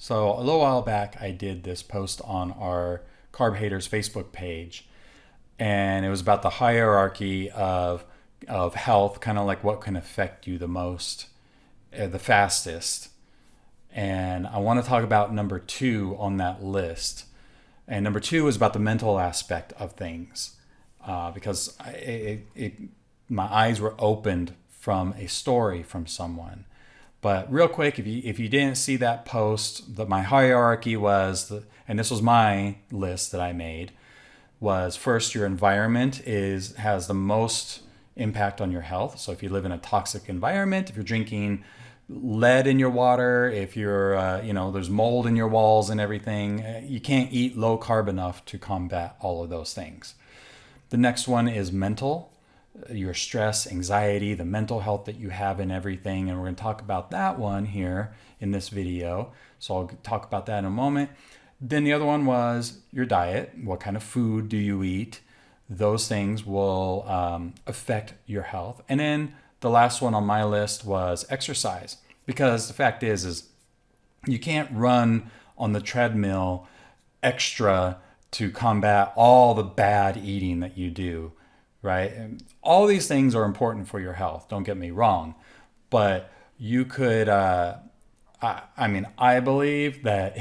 So a little while back, I did this post on our CarbHaters Facebook page, and it was about the hierarchy of health, kind of like what can affect you the most, the fastest. And I want to talk about number two on that list. And number two is about the mental aspect of things, because my eyes were opened from a story from someone. But real quick, if you didn't see that post, my hierarchy was, and this was my list that I made, was first your environment has the most impact on your health. So if you live in a toxic environment, if you're drinking lead in your water, if you're there's mold in your walls and everything, you can't eat low carb enough to combat all of those things. The next one is mental, your stress, anxiety, the mental health that you have and everything. And we're going to talk about that one here in this video. So I'll talk about that in a moment. Then the other one was your diet. What kind of food do you eat? Those things will affect your health. And then the last one on my list was exercise. Because the fact is you can't run on the treadmill extra to combat all the bad eating that you do. Right? And all these things are important for your health. Don't get me wrong. But you could, I believe that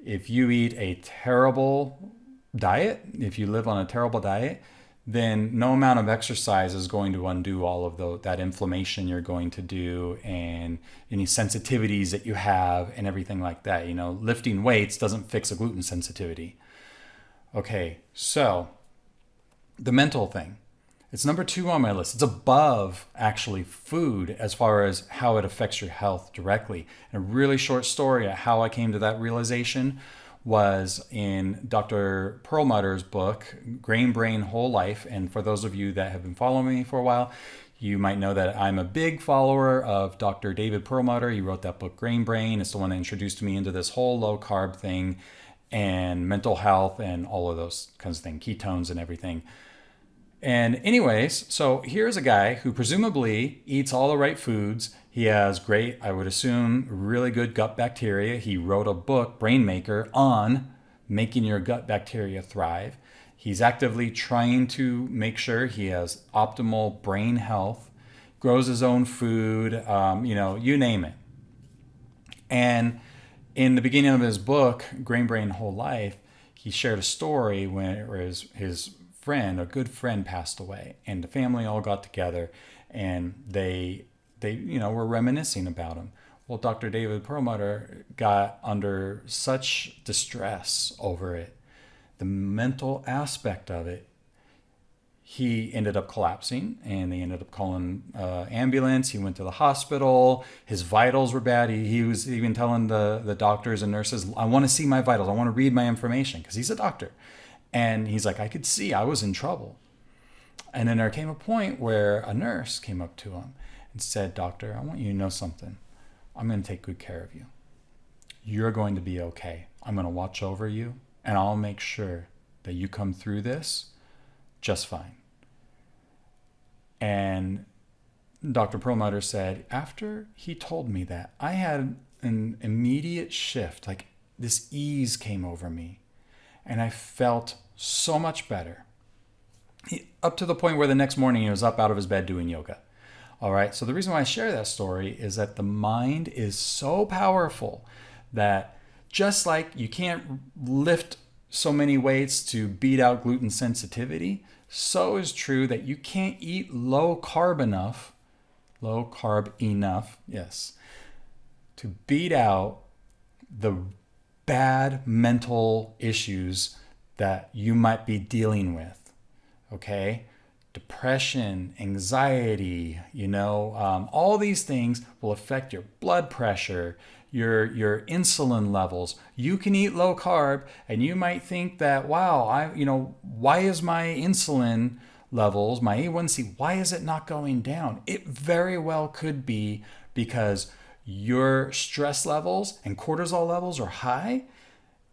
if you eat a terrible diet, if you live on a terrible diet, then no amount of exercise is going to undo all of that inflammation you're going to do and any sensitivities that you have and everything like that. Lifting weights doesn't fix a gluten sensitivity. Okay, so the mental thing. It's number two on my list. It's above actually food as far as how it affects your health directly. And a really short story of how I came to that realization was in Dr. Perlmutter's book, Grain Brain Whole Life. And for those of you that have been following me for a while, you might know that I'm a big follower of Dr. David Perlmutter. He wrote that book, Grain Brain. It's the one that introduced me into this whole low carb thing and mental health and all of those kinds of things, ketones and everything. And anyways, so here's a guy who presumably eats all the right foods. He has great, I would assume, really good gut bacteria. He wrote a book, Brain Maker, on making your gut bacteria thrive. He's actively trying to make sure he has optimal brain health, grows his own food, you name it. And in the beginning of his book, Grain Brain Whole Life, he shared a story where his friend, a good friend, passed away, and the family all got together and they were reminiscing about him. Well, Dr. David Perlmutter got under such distress over it, the mental aspect of it. He ended up collapsing and they ended up calling ambulance. He went to the hospital. His vitals were bad. He was even telling the doctors and nurses, I want to see my vitals. I want to read my information, because he's a doctor. And he's like, I could see I was in trouble. And then there came a point where a nurse came up to him and said, Doctor, I want you to know something. I'm going to take good care of you. You're going to be okay. I'm going to watch over you, and I'll make sure that you come through this just fine. And Dr. Perlmutter said, after he told me that, I had an immediate shift, like this ease came over me. And I felt so much better. Up to the point where the next morning he was up out of his bed doing yoga. All right. So the reason why I share that story is that the mind is so powerful that just like you can't lift so many weights to beat out gluten sensitivity, so is true that you can't eat low carb enough, yes, to beat out the bad mental issues that you might be dealing with. Okay? Depression, anxiety, all these things will affect your blood pressure, your insulin levels. You can eat low carb and you might think that, wow, why is my insulin levels, my A1C, why is it not going down? It very well could be because your stress levels and cortisol levels are high,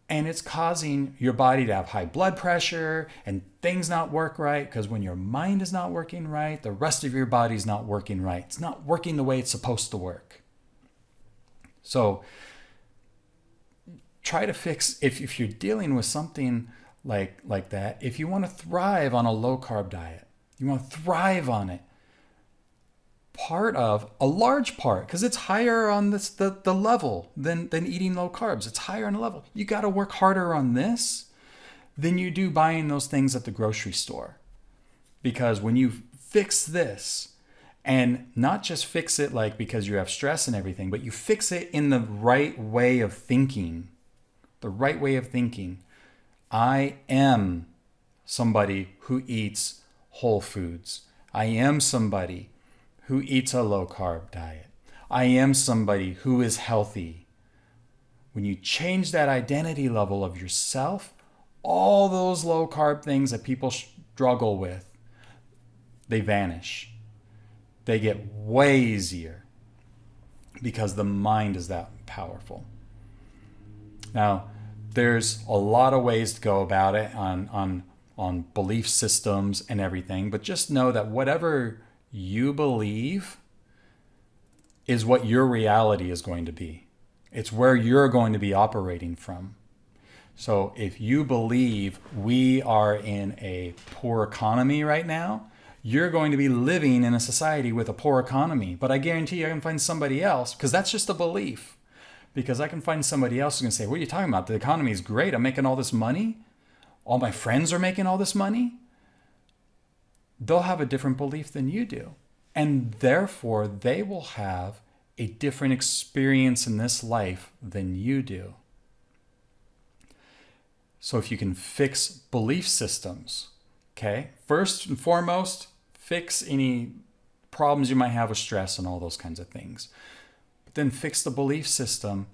and it's causing your body to have high blood pressure and things not work right, because when your mind is not working right, the rest of your body's not working right. It's not working the way it's supposed to work. So try to fix, if you're dealing with something like that, if you want to thrive on a low carb diet, you want to thrive on it, a large part, because it's higher on the level than eating low carbs. It's higher on the level. You got to work harder on this than you do buying those things at the grocery store. Because when you fix this, and not just fix it like because you have stress and everything, but you fix it in the right way of thinking. The right way of thinking. I am somebody who eats whole foods. I am somebody who eats a low carb diet. I am somebody who is healthy. When you change that identity level of yourself, all those low carb things that people struggle with, they vanish. They get way easier because the mind is that powerful. Now, there's a lot of ways to go about it on belief systems and everything, but just know that whatever you believe is what your reality is going to be. It's where you're going to be operating from. So if you believe we are in a poor economy right now, you're going to be living in a society with a poor economy. But I guarantee you I can find somebody else, because that's just a belief. Because I can find somebody else who's going to say, what are you talking about? The economy is great. I'm making all this money. All my friends are making all this money. They'll have a different belief than you do. And therefore, they will have a different experience in this life than you do. So if you can fix belief systems, okay, first and foremost, fix any problems you might have with stress and all those kinds of things. But then fix the belief system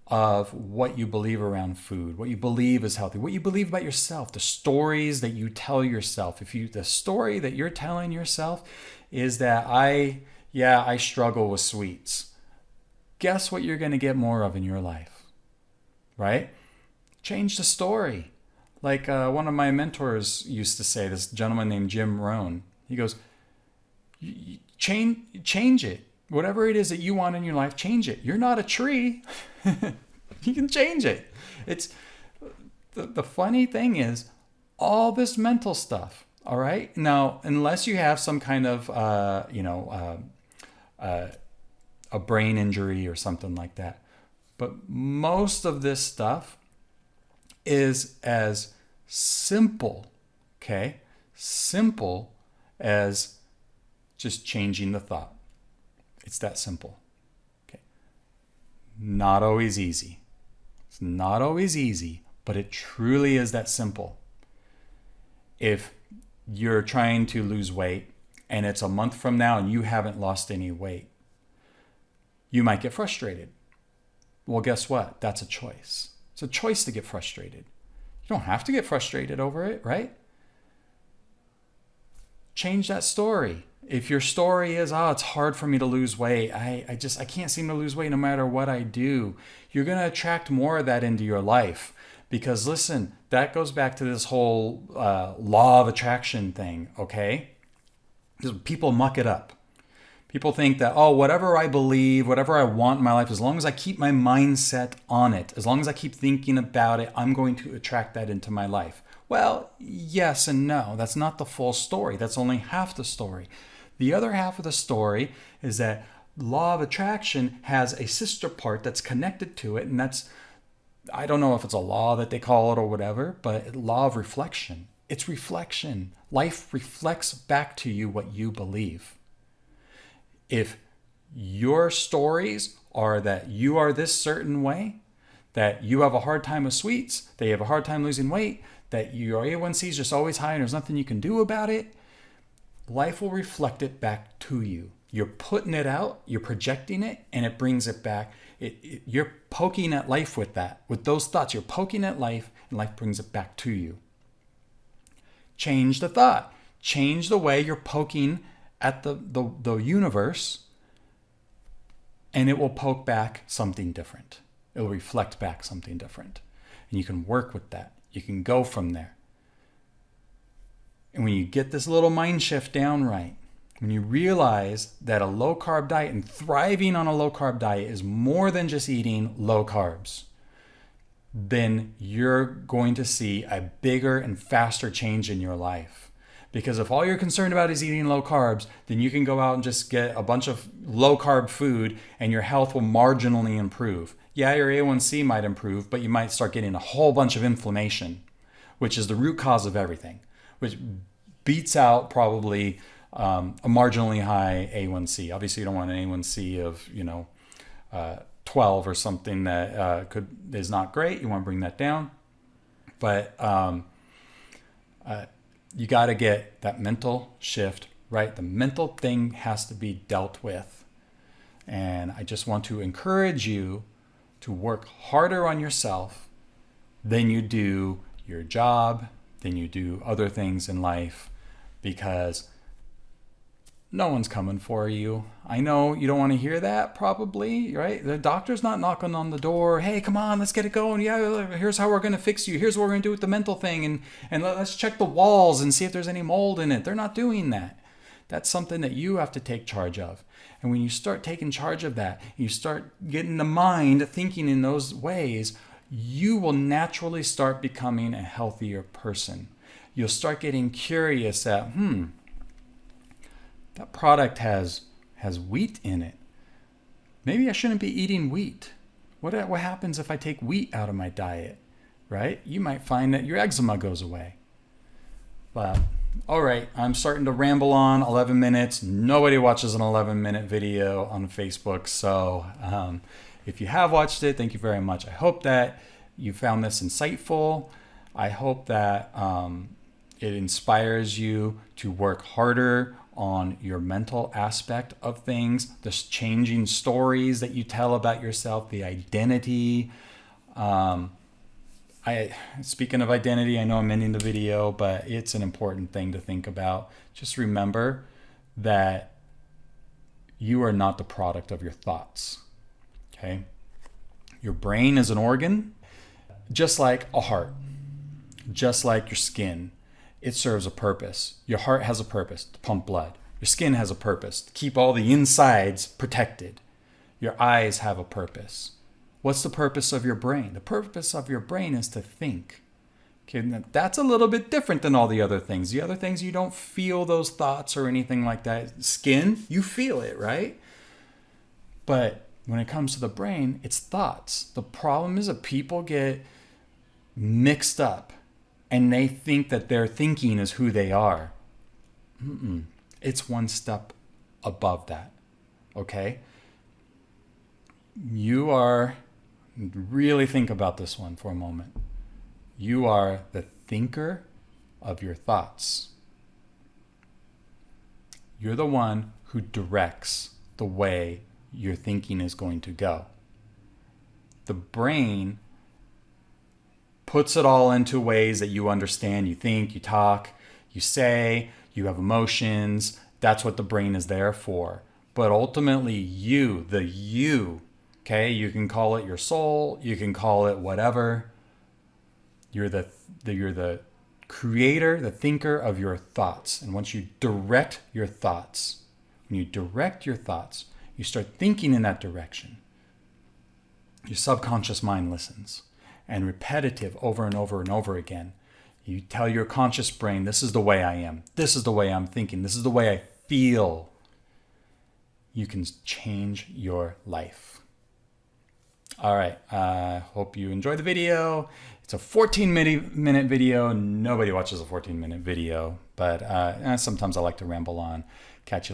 of what you believe around food, what you believe is healthy, what you believe about yourself, the stories that you tell yourself. The story that you're telling yourself is that I struggle with sweets. Guess what you're going to get more of in your life, right? Change the story. Like one of my mentors used to say, this gentleman named Jim Rohn, he goes, change it. Whatever it is that you want in your life, change it. You're not a tree. You can change it. It's the funny thing is all this mental stuff. All right. Now, unless you have some kind of, a brain injury or something like that. But most of this stuff is as simple, okay? Simple as just changing the thought. It's that simple. Okay. Not always easy. It's not always easy, but it truly is that simple. If you're trying to lose weight and it's a month from now and you haven't lost any weight, you might get frustrated. Well, guess what? That's a choice. It's a choice to get frustrated. You don't have to get frustrated over it, right? Change that story. If your story is, it's hard for me to lose weight. I can't seem to lose weight no matter what I do. You're going to attract more of that into your life. Because listen, that goes back to this whole law of attraction thing, okay? Because people muck it up. People think that, whatever I believe, whatever I want in my life, as long as I keep my mindset on it, as long as I keep thinking about it, I'm going to attract that into my life. Well, yes and no. That's not the full story. That's only half the story. The other half of the story is that law of attraction has a sister part that's connected to it, and that's, I don't know if it's a law that they call it or whatever, but law of reflection. It's reflection. Life reflects back to you what you believe. If your stories are that you are this certain way, that you have a hard time with sweets, that you have a hard time losing weight, that your A1C is just always high and there's nothing you can do about it, life will reflect it back to you. You're putting it out, you're projecting it, and it brings it back. You're poking at life with that. With those thoughts, you're poking at life, and life brings it back to you. Change the thought. Change the way you're poking at the universe, and it will poke back something different. It will reflect back something different. And you can work with that. You can go from there. And when you get this little mind shift down right, when you realize that a low carb diet and thriving on a low carb diet is more than just eating low carbs, then you're going to see a bigger and faster change in your life. Because if all you're concerned about is eating low carbs, then you can go out and just get a bunch of low carb food and your health will marginally improve. Yeah, your A1C might improve, but you might start getting a whole bunch of inflammation, which is the root cause of everything, which beats out probably a marginally high A1C. Obviously, you don't want an A1C of 12 or something that is not great. You want to bring that down, but you got to get that mental shift right. The mental thing has to be dealt with, and I just want to encourage you to work harder on yourself than you do your job, than you do other things in life, because no one's coming for you. I know you don't want to hear that probably, right? The doctor's not knocking on the door. Hey, come on, let's get it going. Yeah, here's how we're going to fix you. Here's what we're going to do with the mental thing. And let's check the walls and see if there's any mold in it. They're not doing that. That's something that you have to take charge of. And when you start taking charge of that, you start getting the mind thinking in those ways, you will naturally start becoming a healthier person. You'll start getting curious at, that product has wheat in it. Maybe I shouldn't be eating wheat. What happens if I take wheat out of my diet, right? You might find that your eczema goes away. But all right, I'm starting to ramble on 11 minutes. Nobody watches an 11-minute video on Facebook. So if you have watched it, thank you very much. I hope that you found this insightful. I hope that it inspires you to work harder on your mental aspect of things, this changing stories that you tell about yourself, the identity. Speaking of identity, I know I'm ending the video, but it's an important thing to think about. Just remember that you are not the product of your thoughts, okay? Your brain is an organ, just like a heart, just like your skin. It serves a purpose. Your heart has a purpose, to pump blood. Your skin has a purpose, to keep all the insides protected. Your eyes have a purpose. What's the purpose of your brain? The purpose of your brain is to think. Okay, that's a little bit different than all the other things. The other things, you don't feel those thoughts or anything like that. Skin, you feel it, right? But when it comes to the brain, it's thoughts. The problem is that people get mixed up and they think that their thinking is who they are. It's one step above that, okay? Really think about this one for a moment. You are the thinker of your thoughts. You're the one who directs the way your thinking is going to go. The brain puts it all into ways that you understand. You think, you talk, you say, you have emotions. That's what the brain is there for. But ultimately, you, okay, you can call it your soul, you can call it whatever. You're the creator, the thinker of your thoughts. And once you direct your thoughts, you start thinking in that direction. Your subconscious mind listens. And repetitive over and over and over again. You tell your conscious brain, this is the way I am. This is the way I'm thinking. This is the way I feel. You can change your life. All right. I hope you enjoyed the video. It's a 14-minute video. Nobody watches a 14-minute video, but sometimes I like to ramble on. Catch you later.